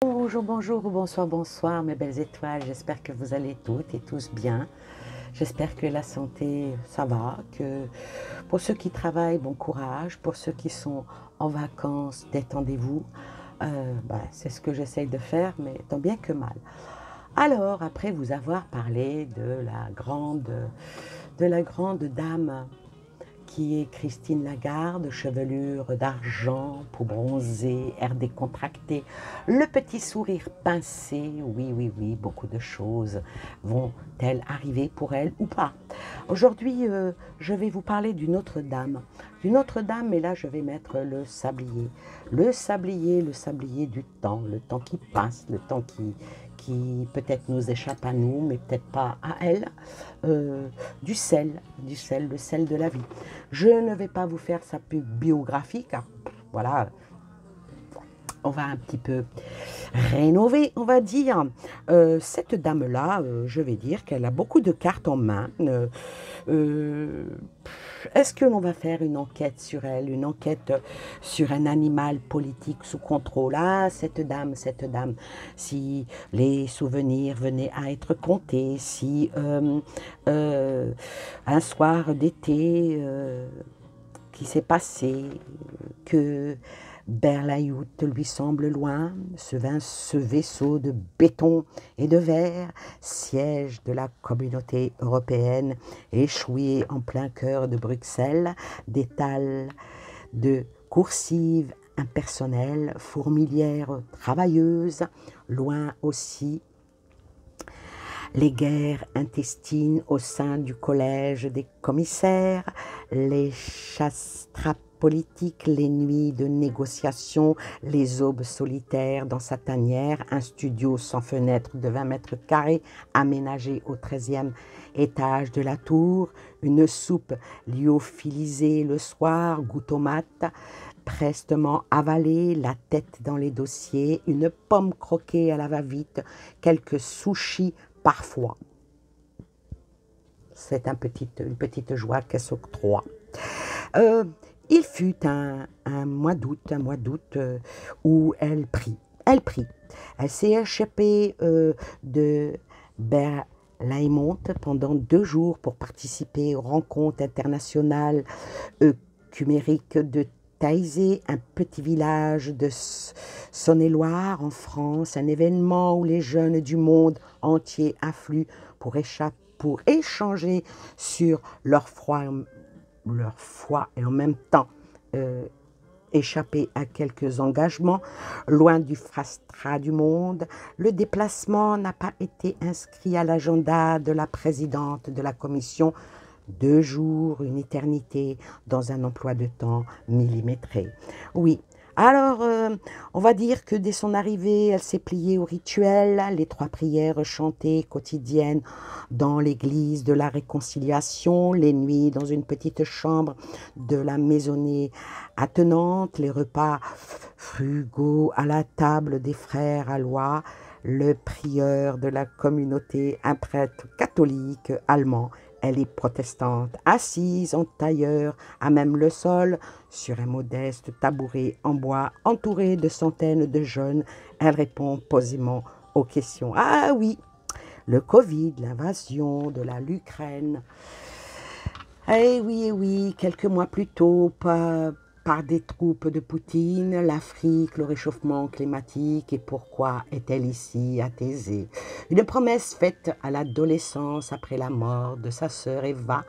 Bonjour, bonjour ou bonsoir, bonsoir mes belles étoiles, j'espère que vous allez toutes et tous bien. J'espère que la santé, ça va, que pour ceux qui travaillent, bon courage, pour ceux qui sont en vacances, détendez-vous. C'est ce que j'essaye de faire, mais tant bien que mal. Alors, après vous avoir parlé de la grande dame qui est Christine Lagarde, chevelure d'argent, peau bronzée, air décontracté, le petit sourire pincé, oui, oui, oui, beaucoup de choses vont-elles arriver pour elle ou pas. Aujourd'hui, je vais vous parler d'une autre dame, et là je vais mettre le sablier du temps, le temps qui passe, le temps qui peut-être nous échappe à nous, mais peut-être pas à elle, le sel de la vie. Je ne vais pas vous faire sa pub biographie, car voilà, on va un petit peu rénover, on va dire. Cette dame-là, je vais dire qu'elle a beaucoup de cartes en main. Euh, Est-ce que l'on va faire une enquête sur elle, une enquête sur un animal politique sous contrôle? Ah, cette dame, si les souvenirs venaient à être comptés, si un soir d'été qui s'est passé, que Berlayout lui semble loin, ce vaisseau de béton et de verre, siège de la communauté européenne, échoué en plein cœur de Bruxelles, d'étals de coursives impersonnelles, fourmilières travailleuses, loin aussi les guerres intestines au sein du collège des commissaires, les chasses politiques, les nuits de négociation, les aubes solitaires dans sa tanière, un studio sans fenêtre de 20 mètres carrés aménagé au 13e étage de la tour, une soupe lyophilisée le soir, goût tomate, prestement avalée, la tête dans les dossiers, une pomme croquée à la va-vite, quelques sushis parfois. C'est une petite joie qu'elle s'octroie. Il fut un mois d'août où elle prit. Elle s'est échappée de Berlaymont pendant 2 jours pour participer aux rencontres internationales œcumériques de Taizé, un petit village de Saône-et-Loire en France, un événement où les jeunes du monde entier affluent pour échanger sur leur foi et en même temps échapper à quelques engagements, loin du frastras du monde. Le déplacement n'a pas été inscrit à l'agenda de la présidente de la commission. 2 jours, une éternité, dans un emploi de temps millimétré. Oui. Alors, on va dire que dès son arrivée, elle s'est pliée au rituel, les 3 prières chantées quotidiennes dans l'église de la Réconciliation, les nuits dans une petite chambre de la maisonnée attenante, les repas frugaux à la table des frères allois, le prieur de la communauté, un prêtre catholique allemand. Elle est protestante, assise en tailleur, à même le sol, sur un modeste tabouret en bois, entourée de centaines de jeunes. Elle répond posément aux questions. Ah oui, le Covid, l'invasion de l'Ukraine. Eh oui, quelques mois plus tôt, par des troupes de Poutine, l'Afrique, le réchauffement climatique, et pourquoi est-elle ici à Thésée? Une promesse faite à l'adolescence après la mort de sa sœur Eva,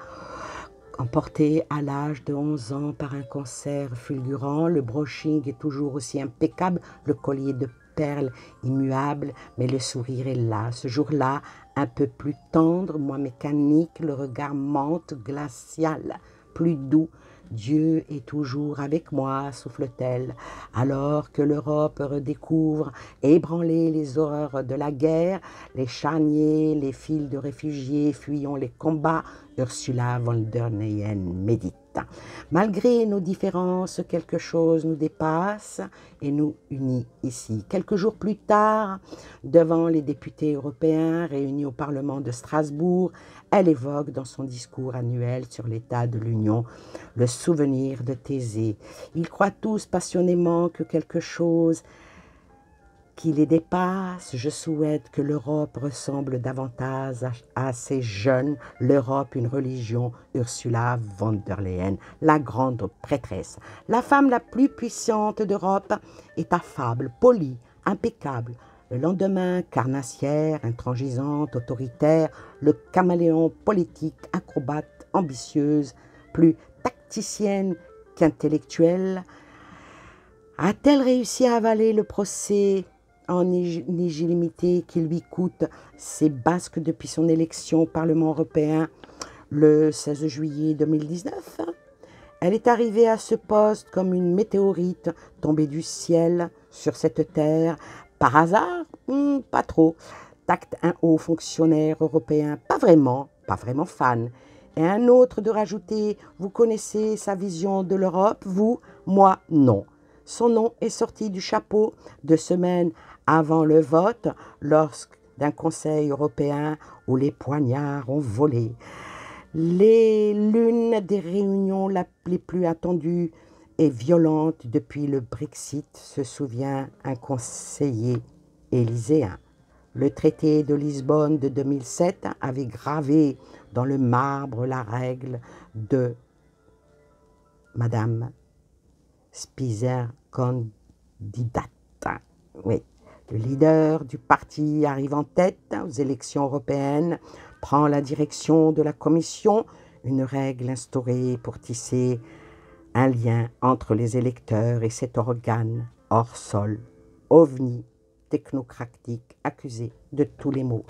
emportée à l'âge de 11 ans par un cancer fulgurant. Le brushing est toujours aussi impeccable, le collier de perles immuable, mais le sourire est là. Ce jour-là, un peu plus tendre, moins mécanique, le regard menthe, glacial, plus doux. Dieu est toujours avec moi, souffle-t-elle, alors que l'Europe redécouvre, ébranlée les horreurs de la guerre, les charniers, les files de réfugiés, fuyons les combats. Ursula von der Leyen médite. Malgré nos différences, quelque chose nous dépasse et nous unit ici. Quelques jours plus tard, devant les députés européens réunis au Parlement de Strasbourg, elle évoque dans son discours annuel sur l'état de l'Union le souvenir de Thésée. Ils croient tous passionnément que quelque chose qui les dépasse. Je souhaite que l'Europe ressemble davantage à ces jeunes. L'Europe, une religion, Ursula von der Leyen, la grande prêtresse. La femme la plus puissante d'Europe est affable, polie, impeccable. Le lendemain, carnassière, intransigeante, autoritaire, le caméléon politique, acrobate, ambitieuse, plus tacticienne qu'intellectuelle. A-t-elle réussi à avaler le procès en illimité qui lui coûte ses basques depuis son élection au Parlement européen le 16 juillet 2019 ? Elle est arrivée à ce poste comme une météorite tombée du ciel sur cette terre. Par hasard ? Pas trop. Tacte un haut fonctionnaire européen, pas vraiment fan. Et un autre de rajouter, vous connaissez sa vision de l'Europe, vous, moi, non. Son nom est sorti du chapeau 2 semaines avant le vote, d'un Conseil européen où les poignards ont volé. L'une des réunions les plus attendues et violentes depuis le Brexit, se souvient un conseiller élyséen. Le traité de Lisbonne de 2007 avait gravé dans le marbre la règle de Madame Spitzenkandidat. Oui, le leader du parti arrive en tête aux élections européennes, prend la direction de la Commission, une règle instaurée pour tisser un lien entre les électeurs et cet organe hors sol, ovni, technocratique, accusé de tous les maux.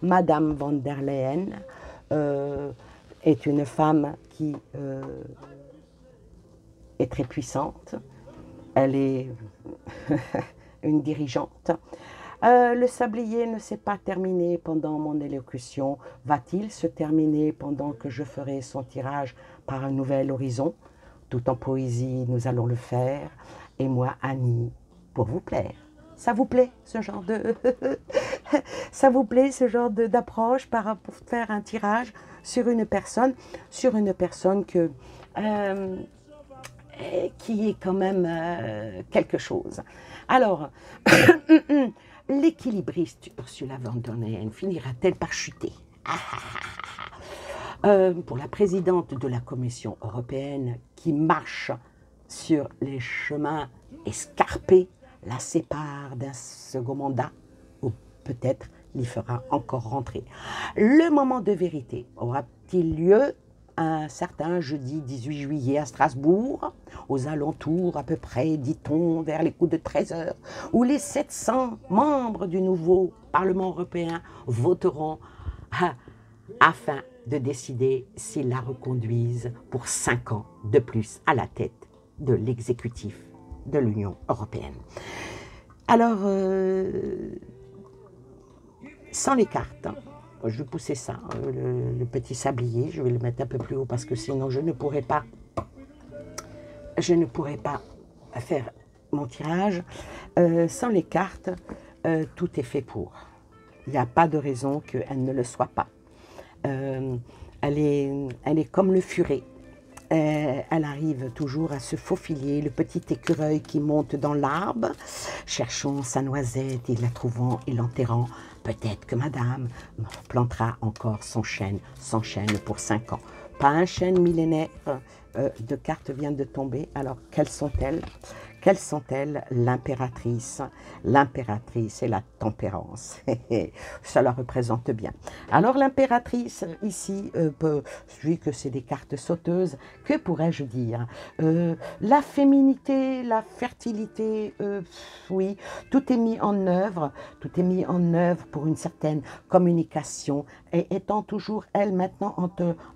Madame von der Leyen est une femme qui est très puissante. Elle est une dirigeante. Le sablier ne s'est pas terminé pendant mon élocution. Va-t-il se terminer pendant que je ferai son tirage par un nouvel horizon ? Tout en poésie, nous allons le faire. Et moi, Annie, pour vous plaire. Ça vous plaît, ce genre de... Ça vous plaît, ce genre d'approche pour faire un tirage sur une personne que... qui est quand même quelque chose. Alors, l'équilibriste Ursula von der Leyen finira-t-elle par chuter ? Pour la présidente de la Commission européenne qui marche sur les chemins escarpés, la sépare d'un second mandat, ou peut-être l'y fera encore rentrer. Le moment de vérité aura-t-il lieu un certain jeudi 18 juillet à Strasbourg, aux alentours à peu près, dit-on, vers les coups de 13 heures, où les 700 membres du nouveau Parlement européen voteront afin de décider s'ils la reconduisent pour 5 ans de plus à la tête de l'exécutif de l'Union européenne. Alors, sans les cartes, je vais pousser ça, le petit sablier, je vais le mettre un peu plus haut parce que sinon je ne pourrais pas faire mon tirage. Sans les cartes, tout est fait pour. Il n'y a pas de raison qu'elle ne le soit pas. Elle est comme le furet. Elle arrive toujours à se faufiler, le petit écureuil qui monte dans l'arbre, cherchant sa noisette et la trouvant et l'enterrant. Peut-être que madame plantera encore son chêne pour 5 ans. Pas un chêne millénaire de cartes vient de tomber. Alors, quelles sont-elles ? Quelles sont-elles? L'impératrice et la tempérance. Ça la représente bien. Alors l'impératrice, ici, vu que c'est des cartes sauteuses, que pourrais-je dire? La féminité, la fertilité, oui, tout est mis en œuvre. Tout est mis en œuvre pour une certaine communication. Et étant toujours, elle, maintenant,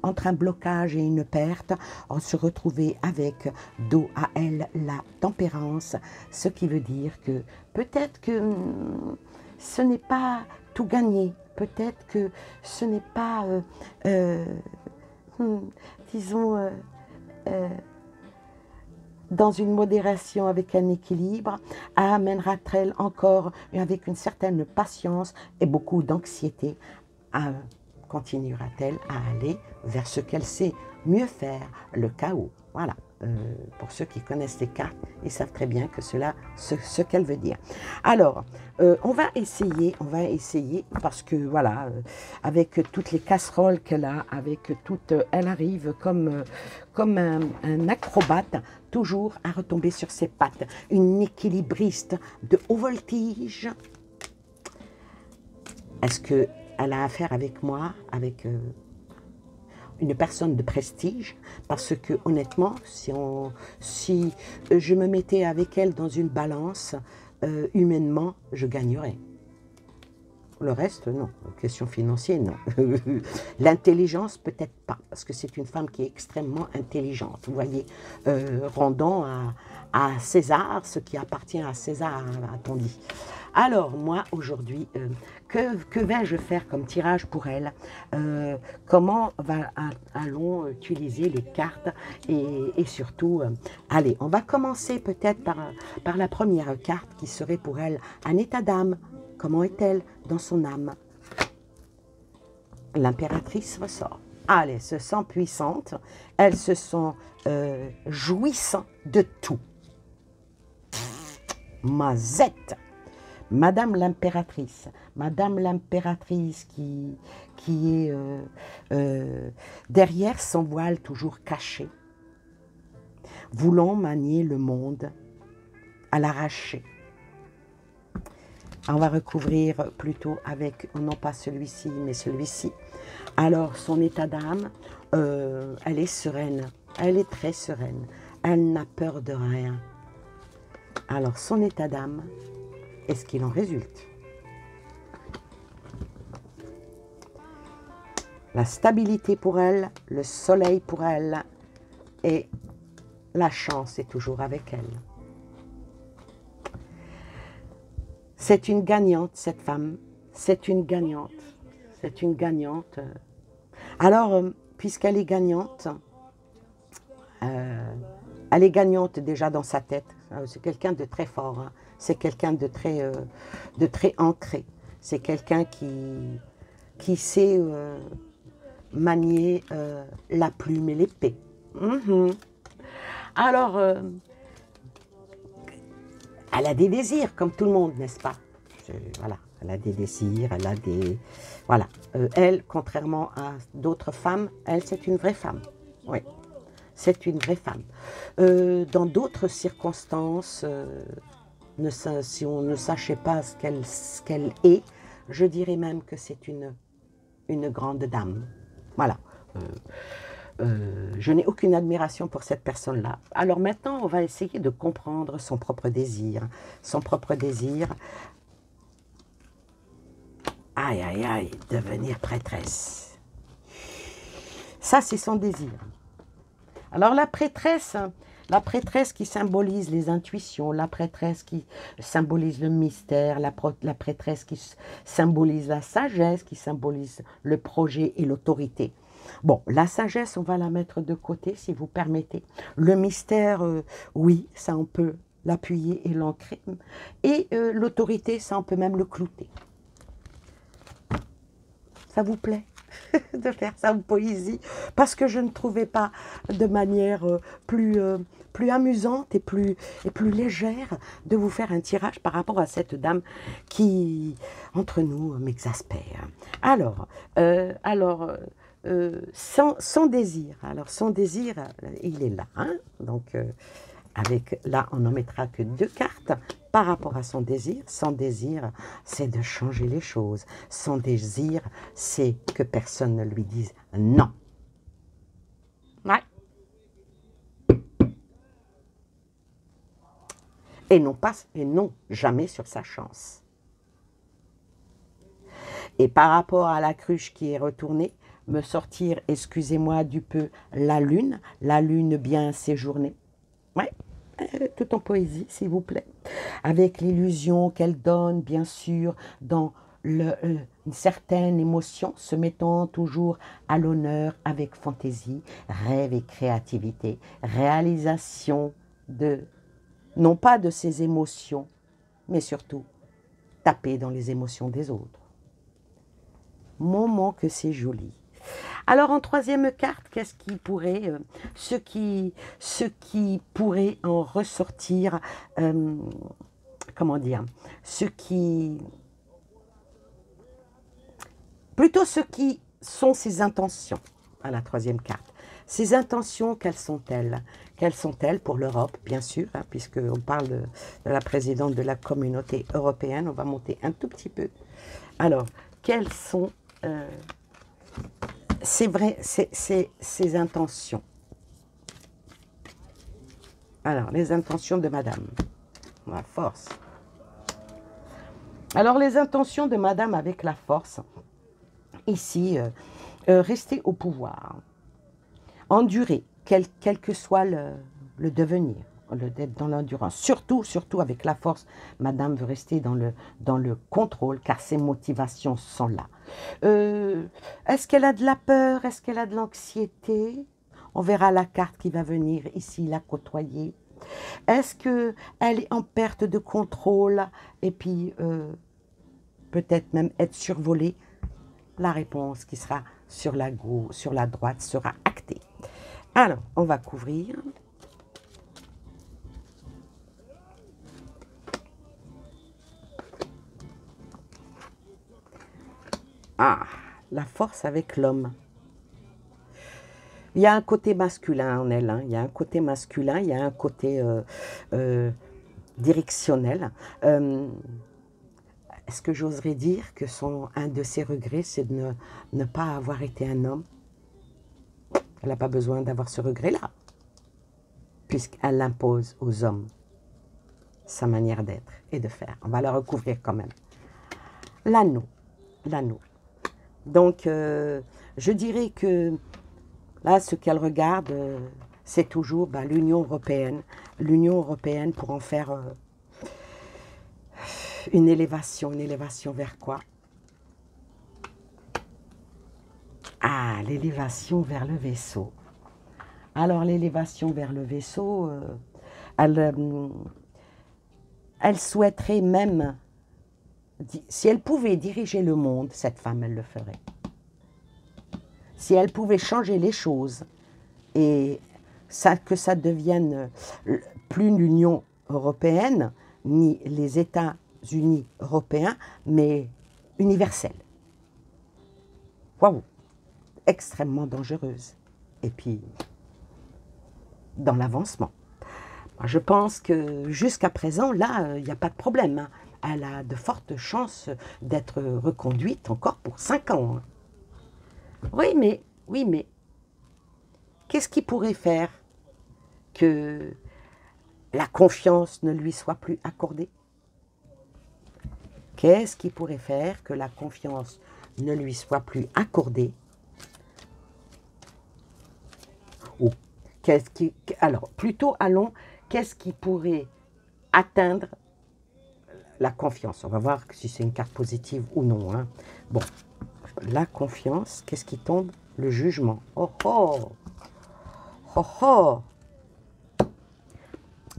entre un blocage et une perte, on se retrouvait avec, dos à elle, la tempérance. Ce qui veut dire que peut-être que ce n'est pas tout gagné, peut-être que ce n'est pas, disons, dans une modération avec un équilibre, amènera-t-elle encore avec une certaine patience et beaucoup d'anxiété, continuera-t-elle à aller vers ce qu'elle sait mieux faire, le chaos. Voilà. Pour ceux qui connaissent les cartes, ils savent très bien que ce qu'elle veut dire. Alors, on va essayer, parce que voilà, avec toutes les casseroles qu'elle a, elle arrive comme un acrobate, toujours à retomber sur ses pattes. Une équilibriste de haut voltige. Est-ce qu'elle a affaire avec moi, avec une personne de prestige? Parce que honnêtement, si je me mettais avec elle dans une balance, humainement, je gagnerais. Le reste, non. Question financière, non. L'intelligence, peut-être pas, parce que c'est une femme qui est extrêmement intelligente. Vous voyez, rendant à César ce qui appartient à César, a-t-on dit. Alors, moi, aujourd'hui, que vais-je faire comme tirage pour elle? Comment allons utiliser les cartes et surtout, allez, on va commencer peut-être par la première carte qui serait pour elle un état d'âme. Comment est-elle dans son âme? L'impératrice ressort. Allez, elle se sent puissante, elle se sent jouissant de tout. Mazette. Madame l'impératrice qui est derrière son voile toujours caché, voulant manier le monde à l'arraché. On va recouvrir plutôt avec, non pas celui-ci, mais celui-ci. Alors, son état d'âme, elle est sereine, elle est très sereine, elle n'a peur de rien. Alors, son état d'âme, est-ce qu'il en résulte? La stabilité pour elle, le soleil pour elle, et la chance est toujours avec elle. C'est une gagnante, cette femme. C'est une gagnante. C'est une gagnante. Alors, puisqu'elle est gagnante, elle est gagnante déjà dans sa tête. C'est quelqu'un de très fort. Hein. C'est quelqu'un de très ancré. C'est quelqu'un qui sait manier la plume et l'épée. Alors, elle a des désirs, comme tout le monde, n'est-ce pas? Voilà, elle a des désirs, elle a des... Voilà. Elle, contrairement à d'autres femmes, elle, c'est une vraie femme. Oui, c'est une vraie femme. Dans d'autres circonstances, si on ne sachait pas ce qu'elle est, je dirais même que c'est une grande dame. Voilà. Je n'ai aucune admiration pour cette personne-là. Alors maintenant, on va essayer de comprendre son propre désir. Son propre désir. Aïe, aïe, aïe, devenir prêtresse. Ça, c'est son désir. Alors la prêtresse qui symbolise les intuitions, la prêtresse qui symbolise le mystère, la prêtresse qui symbolise la sagesse, qui symbolise le projet et l'autorité. Bon, la sagesse, on va la mettre de côté, si vous permettez. Le mystère, oui, ça on peut l'appuyer et l'ancrer. Et l'autorité, ça on peut même le clouter. Ça vous plaît de faire ça en poésie? Parce que je ne trouvais pas de manière plus amusante et plus légère de vous faire un tirage par rapport à cette dame qui, entre nous, m'exaspère. Alors, son désir. Alors, son désir, il est là. Hein? Donc, là, on n'en mettra que 2 cartes par rapport à son désir. Son désir, c'est de changer les choses. Son désir, c'est que personne ne lui dise non. Ouais. Et non, jamais sur sa chance. Et par rapport à la cruche qui est retournée, me sortir, excusez-moi du peu, la lune bien séjournée. Ouais, tout en poésie, s'il vous plaît. Avec l'illusion qu'elle donne, bien sûr, dans une certaine émotion, se mettant toujours à l'honneur avec fantaisie, rêve et créativité, réalisation non pas de ses émotions, mais surtout taper dans les émotions des autres. Moment que c'est joli. Alors, en troisième carte, qu'est-ce qui pourrait, ce qui pourrait en ressortir, comment dire, plutôt ce qui sont ses intentions, à la troisième carte. Ses intentions, quelles sont-elles? Quelles sont-elles pour l'Europe, bien sûr, hein, puisqu'on parle de la présidente de la communauté européenne. On va monter un tout petit peu. Alors, quelles sont ses intentions? Alors, les intentions de madame. La force. Alors, les intentions de madame avec la force, ici, rester au pouvoir. Endurer, quel que soit le devenir, d'être dans l'endurance. Surtout avec la force, madame veut rester dans le contrôle, car ses motivations sont là. Est-ce qu'elle a de la peur? Est-ce qu'elle a de l'anxiété? On verra la carte qui va venir ici, la côtoyer. Est-ce qu'elle est en perte de contrôle et puis peut-être même être survolée? La réponse qui sera sur la gauche, sur la droite sera actée. Alors, on va couvrir. Ah, la force avec l'homme. Il y a un côté masculin en elle, hein. Il y a un côté masculin, il y a un côté directionnel. Est-ce que j'oserais dire que un de ses regrets, c'est de ne pas avoir été un homme? Elle n'a pas besoin d'avoir ce regret-là, puisqu'elle impose aux hommes sa manière d'être et de faire. On va le recouvrir quand même. L'anneau. L'anneau. Donc, je dirais que là, ce qu'elle regarde, c'est toujours l'Union européenne. L'Union européenne pour en faire une élévation. Une élévation vers quoi? Ah, l'élévation vers le vaisseau. Alors, l'élévation vers le vaisseau, elle souhaiterait même, si elle pouvait diriger le monde, cette femme, elle le ferait. Si elle pouvait changer les choses et que ça devienne plus l'Union européenne, ni les États-Unis européens, mais universel. Waouh! Extrêmement dangereuse. Et puis, dans l'avancement. Je pense que jusqu'à présent, là, il n'y a pas de problème, hein. Elle a de fortes chances d'être reconduite encore pour 5 ans. Hein. Oui, mais, qu'est-ce qui pourrait faire que la confiance ne lui soit plus accordée? Qu'est-ce qui pourrait faire que la confiance ne lui soit plus accordée? Ou alors, plutôt, allons, qu'est-ce qui pourrait atteindre la confiance? On va voir si c'est une carte positive ou non. Hein. Bon, la confiance, qu'est-ce qui tombe? Le jugement. Oh oh! Oh oh!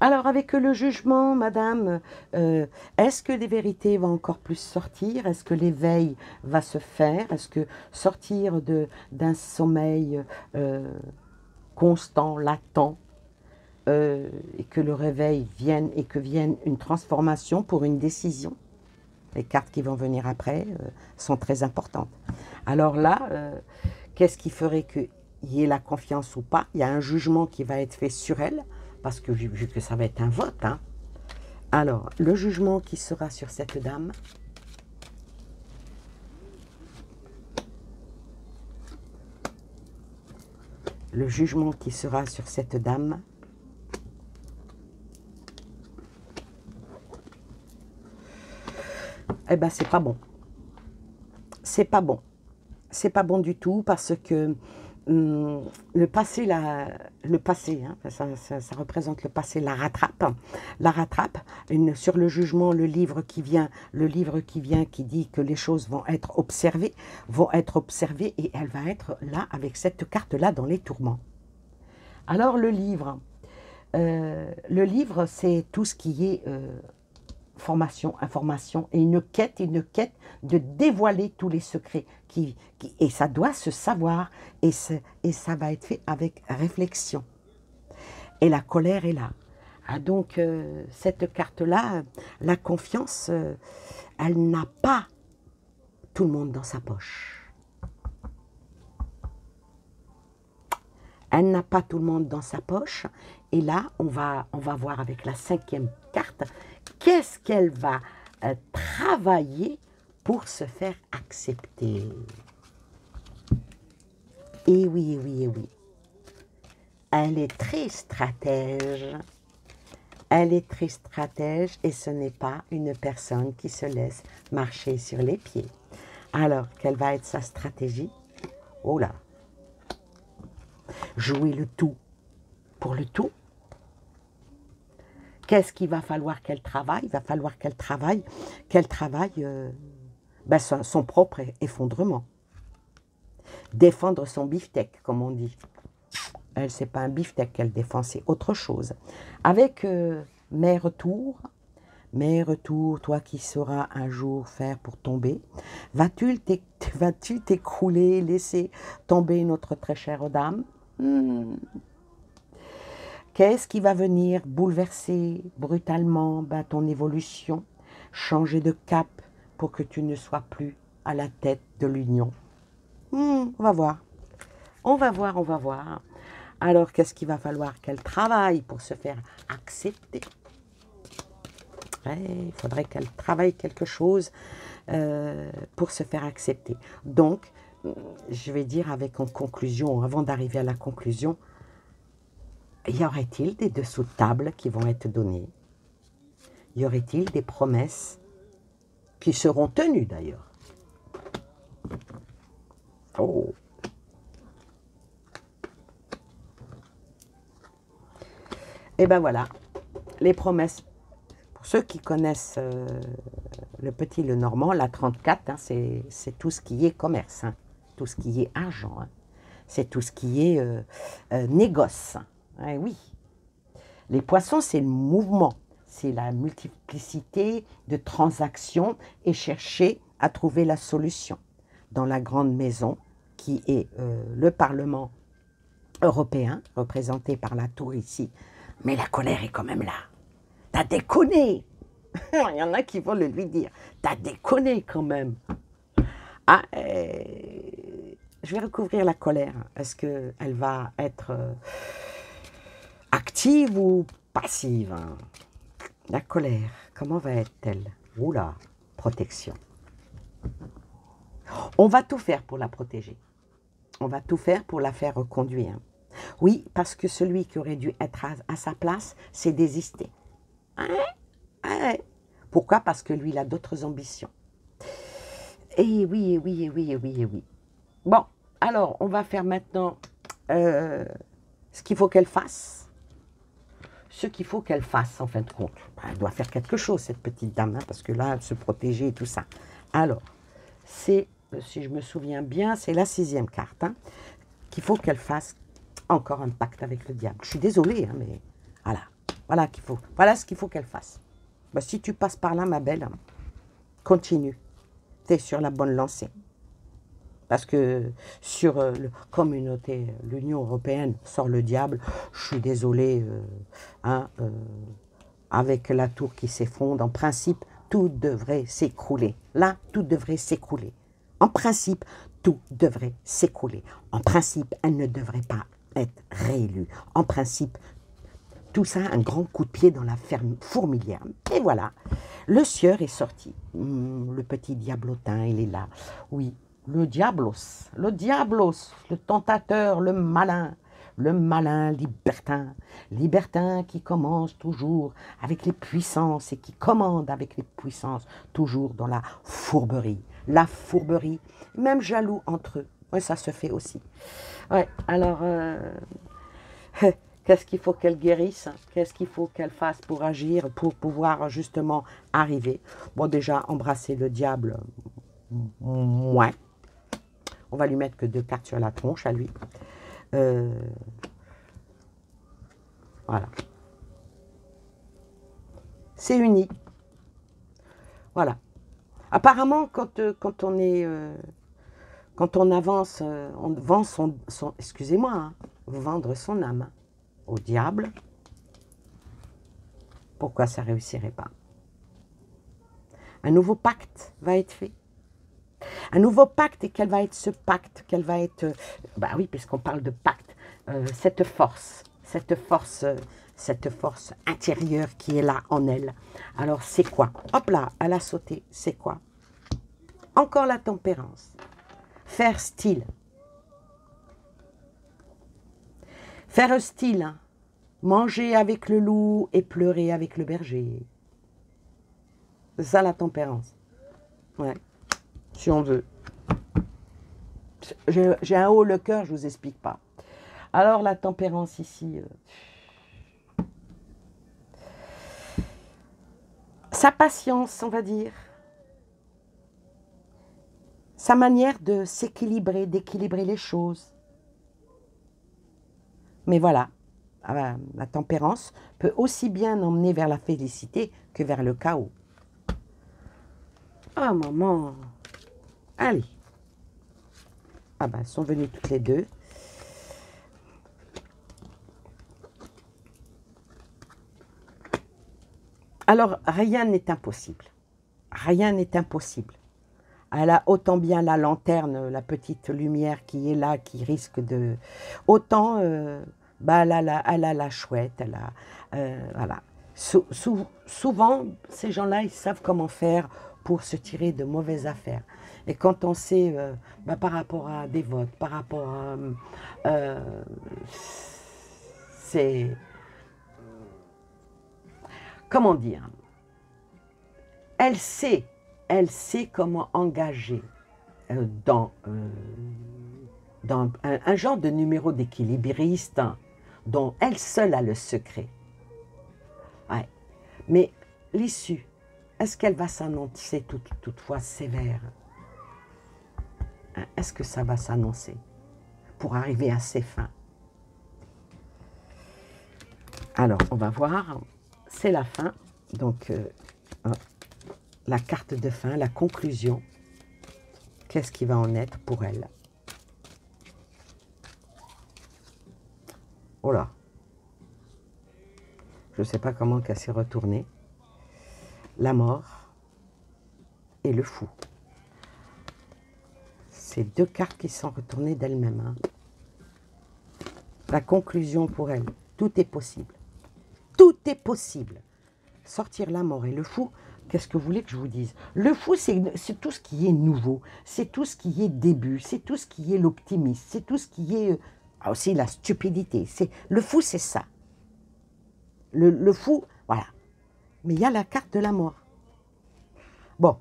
Alors, avec le jugement, madame, est-ce que les vérités vont encore plus sortir? Est-ce que l'éveil va se faire? Est-ce que sortir d'un sommeil constant, latent, et que le réveil vienne et que vienne une transformation pour une décision? Les cartes qui vont venir après sont très importantes. Alors là, qu'est-ce qui ferait qu'il y ait la confiance ou pas? Il y a un jugement qui va être fait sur elle, parce que vu que ça va être un vote. Hein. Alors, le jugement qui sera sur cette dame. Le jugement qui sera sur cette dame. Eh bien, c'est pas bon. C'est pas bon. C'est pas bon du tout parce que le passé, hein, ça représente le passé, la rattrape. Sur le jugement, le livre qui vient qui dit que les choses vont être observées et elle va être là avec cette carte-là dans les tourments. Alors le livre c'est tout ce qui est information, information, et une quête de dévoiler tous les secrets. Et ça doit se savoir, et ça va être fait avec réflexion. Et la colère est là. Ah, donc, cette carte-là, la confiance, elle n'a pas tout le monde dans sa poche. Elle n'a pas tout le monde dans sa poche. Et là, on va voir avec la 5e carte, qu'est-ce qu'elle va travailler pour se faire accepter. Et oui, et oui, et oui. Elle est très stratège. Elle est très stratège et ce n'est pas une personne qui se laisse marcher sur les pieds. Alors, quelle va être sa stratégie? Oh là! Jouer le tout pour le tout. Qu'est-ce qu'il va falloir qu'elle travaille? Il va falloir qu'elle travaille son propre effondrement. Défendre son beefsteak, comme on dit. Elle, c'est pas un beefsteak qu'elle défend, c'est autre chose. Avec mes retours, toi qui sauras un jour faire pour tomber, vas-tu t'écrouler, laisser tomber notre très chère dame? Qu'est-ce qui va venir bouleverser brutalement ton évolution, changer de cap pour que tu ne sois plus à la tête de l'union? On va voir. On va voir, on va voir. Alors, qu'est-ce qu'il va falloir qu'elle travaille pour se faire accepter? Il faudrait qu'elle travaille quelque chose pour se faire accepter. Donc, je vais dire avec en conclusion, avant d'arriver à la conclusion, y aurait-il des dessous de table qui vont être donnés? Y aurait-il des promesses qui seront tenues d'ailleurs? Oh! Et ben voilà, les promesses. Pour ceux qui connaissent le Petit Lenormand, la 34, hein, c'est tout ce qui est commerce, hein, tout ce qui est argent, hein, c'est tout ce qui est négoce. Hein, oui. Les poissons, c'est le mouvement, c'est la multiplicité de transactions et chercher à trouver la solution. Dans la grande maison, qui est le Parlement européen, représenté par la tour ici, mais la colère est quand même là. T'as déconné. Il y en a qui vont le lui dire. T'as déconné quand même. Ah, je vais recouvrir la colère. Est-ce qu'elle va être active ou passive? La colère, comment va être-t-elle? Oula, protection. On va tout faire pour la protéger. On va tout faire pour la faire reconduire. Oui, parce que celui qui aurait dû être à sa place, c'est désisté. Pourquoi? Parce que lui, il a d'autres ambitions. Et oui, et oui, et oui, et oui, et oui. Bon, alors, on va faire maintenant ce qu'il faut qu'elle fasse. Ce qu'il faut qu'elle fasse, en fin de compte. Elle doit faire quelque chose, cette petite dame, hein, parce que là, elle se protéger et tout ça. Alors, c'est, si je me souviens bien, c'est la 6e carte, hein, qu'il faut qu'elle fasse encore un pacte avec le diable. Je suis désolée, hein, mais voilà. Voilà ce qu'il faut qu'elle fasse. Ben, si tu passes par là, ma belle, continue. Tu es sur la bonne lancée. Parce que sur la communauté, l'Union européenne sort le diable. Je suis désolée, avec la tour qui s'effondre, en principe, tout devrait s'écrouler. Là, tout devrait s'écrouler. En principe, tout devrait s'écrouler. En principe, elle ne devrait pas être réélue. En principe, tout ça, un grand coup de pied dans la fourmilière. Et voilà, le sieur est sorti. Le petit diablotin, il est là. Oui, le diablos, le tentateur, le malin libertin qui commence toujours avec les puissances et qui commande avec les puissances, toujours dans la fourberie. La fourberie, même jaloux entre eux. Oui, ça se fait aussi. Ouais, alors... qu'est-ce qu'il faut qu'elle guérisse? Qu'est-ce qu'il faut qu'elle fasse pour agir, pour pouvoir justement arriver? Bon, déjà, embrasser le diable, moins. On va lui mettre que 2 cartes sur la tronche à lui. Voilà. C'est uni. Voilà. Apparemment, quand on avance, on vend excusez-moi, hein, vendre son âme au diable, pourquoi ça ne réussirait pas? Un nouveau pacte va être fait. Un nouveau pacte, et quel va être ce pacte? Quel va être, bah oui, puisqu'on parle de pacte, cette force intérieure qui est là en elle. Alors c'est quoi? Hop là, elle a sauté, c'est quoi? Encore la tempérance. Faire style. Faire style. Hein. Manger avec le loup et pleurer avec le berger. C'est ça la tempérance. Ouais, si on veut. J'ai un haut le cœur, je vous explique pas. Alors la tempérance ici, sa patience, on va dire, sa manière de s'équilibrer, d'équilibrer les choses. Mais voilà, la tempérance peut aussi bien emmener vers la félicité que vers le chaos. Ah maman, allez. Ah ben, elles sont venues toutes les deux. Alors, rien n'est impossible. Rien n'est impossible. Elle a autant bien la lanterne, la petite lumière qui est là, qui risque de... Autant, bah, elle a la chouette, elle a... voilà. Souvent, ces gens-là, ils savent comment faire pour se tirer de mauvaises affaires. Et quand on sait, bah, par rapport à des votes, par rapport à... c'est... Comment dire? Elle sait comment engager dans un genre de numéro d'équilibriste hein, dont elle seule a le secret. Ouais. Mais l'issue, est-ce qu'elle va s'annoncer toutefois sévère? Hein, est-ce que ça va s'annoncer pour arriver à ses fins? Alors, on va voir. C'est la fin. Donc, la carte de fin, la conclusion. Qu'est-ce qui va en être pour elle? Oh là! Je ne sais pas comment qu'elle s'est retournée. La mort et le fou. C'est deux cartes qui sont retournées d'elles-mêmes. Hein. La conclusion pour elle. Tout est possible. Tout est possible. Sortir la mort et le fou, qu'est-ce que vous voulez que je vous dise? Le fou, c'est tout ce qui est nouveau. C'est tout ce qui est début. C'est tout ce qui est l'optimisme. C'est tout ce qui est aussi la stupidité. Le fou, c'est ça. Le fou, voilà. Mais il y a la carte de la mort. Bon,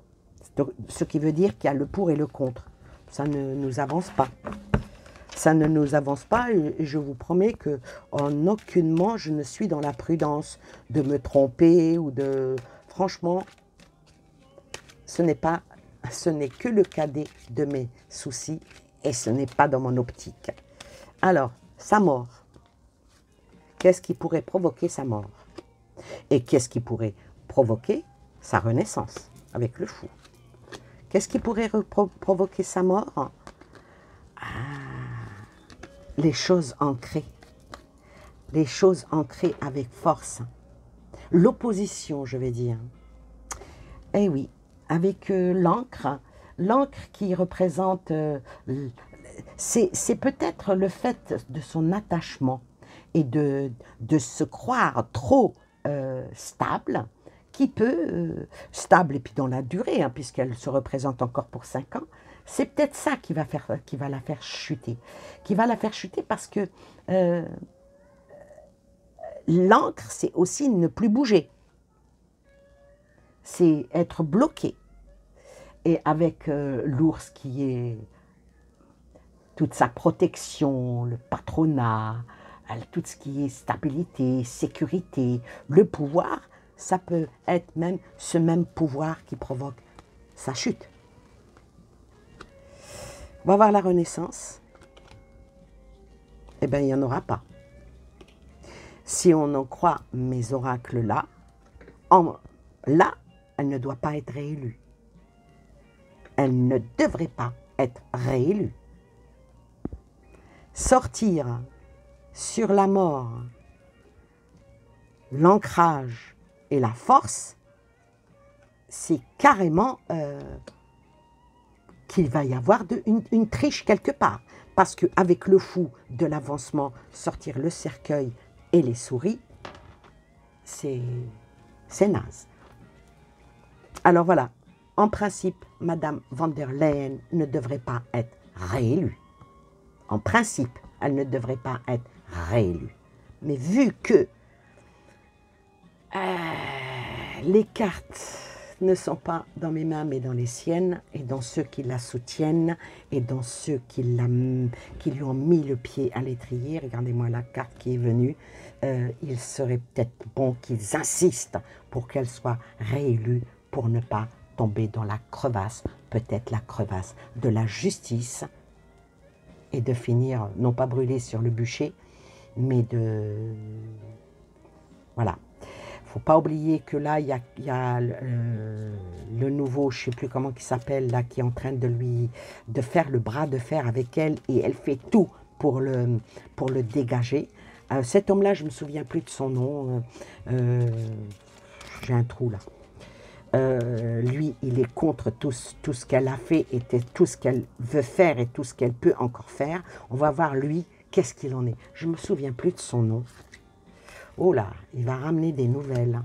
ce qui veut dire qu'il y a le pour et le contre. Ça ne nous avance pas. Ça ne nous avance pas et je vous promets que en aucunement je ne suis dans la prudence de me tromper ou de... Franchement, ce n'est que le cadet de mes soucis et ce n'est pas dans mon optique. Alors, sa mort. Qu'est-ce qui pourrait provoquer sa mort? Et qu'est-ce qui pourrait provoquer sa renaissance avec le fou? Qu'est-ce qui pourrait provoquer sa mort? Les choses ancrées avec force. L'opposition, je vais dire. Eh oui, avec l'encre qui représente, c'est peut-être le fait de son attachement et de se croire trop stable, qui peut, stable et puis dans la durée, hein, puisqu'elle se représente encore pour 5 ans, c'est peut-être ça qui va la faire chuter. Qui va la faire chuter parce que l'encre, c'est aussi ne plus bouger. C'est être bloqué. Et avec l'ours qui est toute sa protection, le patronat, tout ce qui est stabilité, sécurité, le pouvoir, ça peut être même ce même pouvoir qui provoque sa chute. On va voir la renaissance. Eh bien, il n'y en aura pas. Si on en croit mes oracles là, elle ne doit pas être réélue. Elle ne devrait pas être réélue. Sortir sur la mort, l'ancrage et la force, c'est carrément qu'il va y avoir une triche quelque part. Parce qu'avec le fou de l'avancement, sortir le cercueil et les souris, c'est naze. Alors voilà, en principe, Madame von der Leyen ne devrait pas être réélue. En principe, elle ne devrait pas être réélue. Mais vu que les cartes ne sont pas dans mes mains, mais dans les siennes, et dans ceux qui la soutiennent, et dans ceux qui lui ont mis le pied à l'étrier, regardez-moi la carte qui est venue, il serait peut-être bon qu'ils insistent pour qu'elle soit réélue, pour ne pas tomber dans la crevasse, peut-être la crevasse de la justice, et de finir, non pas brûlée sur le bûcher, mais de... Voilà. Faut pas oublier que là, il y a le nouveau, je sais plus comment il s'appelle, là, qui est en train de faire le bras de fer avec elle, et elle fait tout pour le dégager. Cet homme-là, je me souviens plus de son nom. J'ai un trou là. Lui, il est contre tout ce qu'elle a fait, et tout ce qu'elle veut faire, et tout ce qu'elle peut encore faire. On va voir lui, qu'est-ce qu'il en est. Je me souviens plus de son nom. Oh là, il va ramener des nouvelles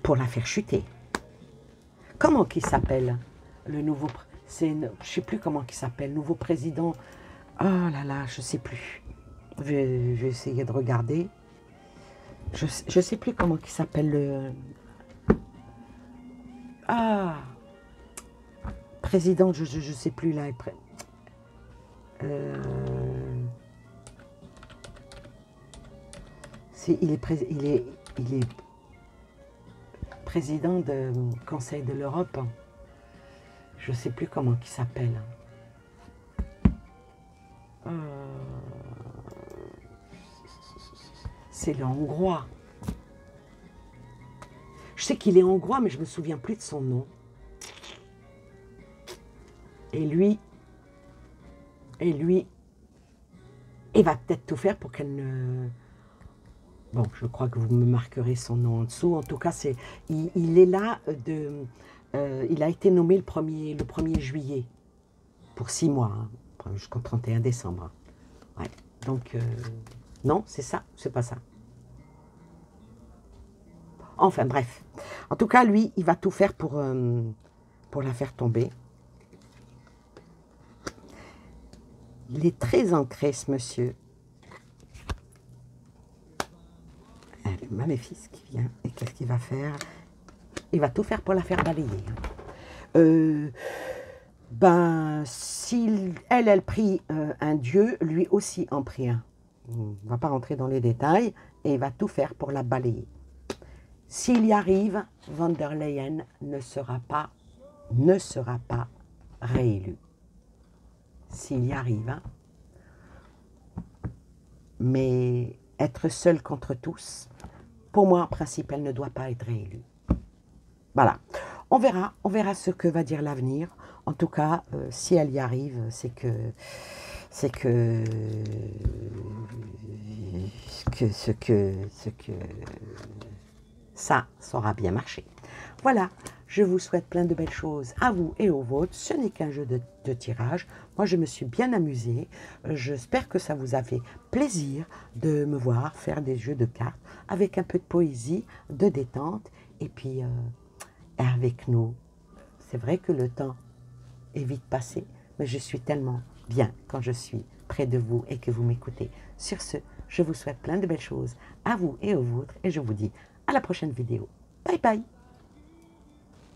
pour la faire chuter. Comment qu'il s'appelle, le nouveau... Je ne sais plus comment il s'appelle, nouveau président. Oh là là, je ne sais plus. Je vais essayer de regarder. Je ne sais plus comment il s'appelle le... Ah, président, je ne sais plus là. Il est président du Conseil de l'Europe. Je ne sais plus comment il s'appelle. C'est le Hongrois. Je sais qu'il est hongrois, mais je ne me souviens plus de son nom. Et lui, il va peut-être tout faire pour qu'elle ne... Bon, je crois que vous me marquerez son nom en dessous. En tout cas, il est là il a été nommé le 1er juillet pour 6 mois, hein, jusqu'au 31 décembre. Ouais. Donc, non, c'est ça, c'est pas ça. Enfin, bref. En tout cas, lui, il va tout faire pour la faire tomber. Il est très ancré, ce monsieur. Mes fils qui vient, et qu'est-ce qu'il va faire? Il va tout faire pour la faire balayer. Ben, si elle prie un dieu, lui aussi en prie un. On ne va pas rentrer dans les détails, et il va tout faire pour la balayer. S'il y arrive, von der Leyen ne sera pas réélue. S'il y arrive, hein. Mais être seul contre tous, pour moi, en principe, elle ne doit pas être réélue. Voilà. On verra ce que va dire l'avenir. En tout cas, si elle y arrive, c'est que ça aura bien marché. Voilà, je vous souhaite plein de belles choses à vous et aux vôtres. Ce n'est qu'un jeu de tirage. Moi, je me suis bien amusée. J'espère que ça vous a fait plaisir de me voir faire des jeux de cartes avec un peu de poésie, de détente. Et puis, avec nous, c'est vrai que le temps est vite passé, mais je suis tellement bien quand je suis près de vous et que vous m'écoutez. Sur ce, je vous souhaite plein de belles choses à vous et aux vôtres. Et je vous dis à la prochaine vidéo. Bye bye!